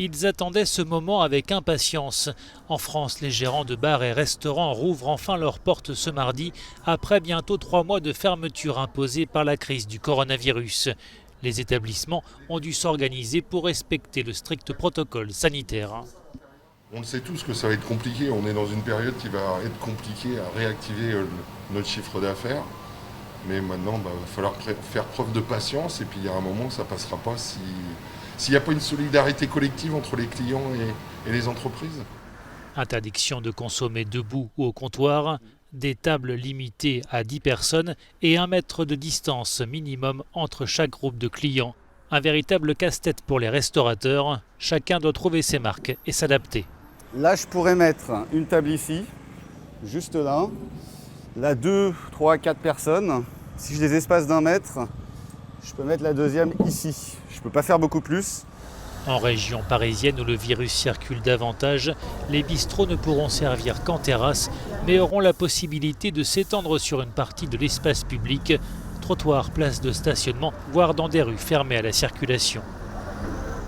Ils attendaient ce moment avec impatience. En France, les gérants de bars et restaurants rouvrent enfin leurs portes ce mardi, après bientôt 3 mois de fermeture imposée par la crise du coronavirus. Les établissements ont dû s'organiser pour respecter le strict protocole sanitaire. On le sait tous que ça va être compliqué. On est dans une période qui va être compliquée à réactiver notre chiffre d'affaires. Mais maintenant, il va falloir faire preuve de patience. Et puis, il y a un moment où ça ne passera pas s'il n'y a pas une solidarité collective entre les clients et les entreprises. Interdiction de consommer debout ou au comptoir, des tables limitées à 10 personnes et 1 mètre de distance minimum entre chaque groupe de clients. Un véritable casse-tête pour les restaurateurs. Chacun doit trouver ses marques et s'adapter. Là, je pourrais mettre une table ici, juste là. Là, 2, 3, 4 personnes. Si je les espace d'1 mètre, je peux mettre la deuxième ici. Je ne peux pas faire beaucoup plus. En région parisienne où le virus circule davantage, les bistrots ne pourront servir qu'en terrasse, mais auront la possibilité de s'étendre sur une partie de l'espace public, trottoirs, places de stationnement, voire dans des rues fermées à la circulation.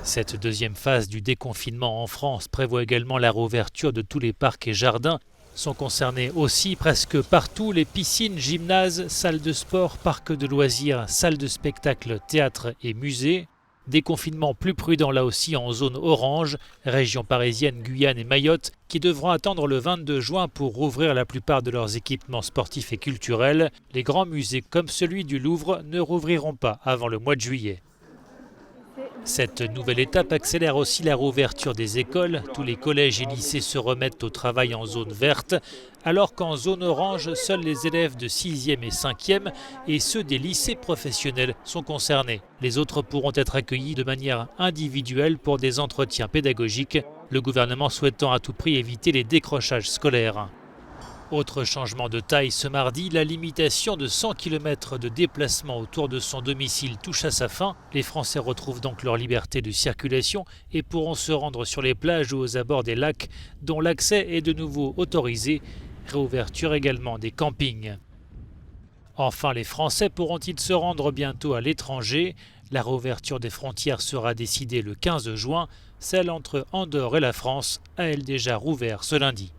Cette deuxième phase du déconfinement en France prévoit également la réouverture de tous les parcs et jardins. Sont concernés aussi presque partout les piscines, gymnases, salles de sport, parcs de loisirs, salles de spectacle, théâtres et musées. Déconfinement plus prudent là aussi en zone orange, région parisienne, Guyane et Mayotte, qui devront attendre le 22 juin pour rouvrir la plupart de leurs équipements sportifs et culturels. Les grands musées comme celui du Louvre ne rouvriront pas avant le mois de juillet. Cette nouvelle étape accélère aussi la réouverture des écoles. Tous les collèges et lycées se remettent au travail en zone verte, alors qu'en zone orange, seuls les élèves de 6e et 5e et ceux des lycées professionnels sont concernés. Les autres pourront être accueillis de manière individuelle pour des entretiens pédagogiques, le gouvernement souhaitant à tout prix éviter les décrochages scolaires. Autre changement de taille ce mardi, la limitation de 100 km de déplacement autour de son domicile touche à sa fin. Les Français retrouvent donc leur liberté de circulation et pourront se rendre sur les plages ou aux abords des lacs dont l'accès est de nouveau autorisé. Réouverture également des campings. Enfin, les Français pourront-ils se rendre bientôt à l'étranger? La réouverture des frontières sera décidée le 15 juin. Celle entre Andorre et la France a elle déjà rouvert ce lundi.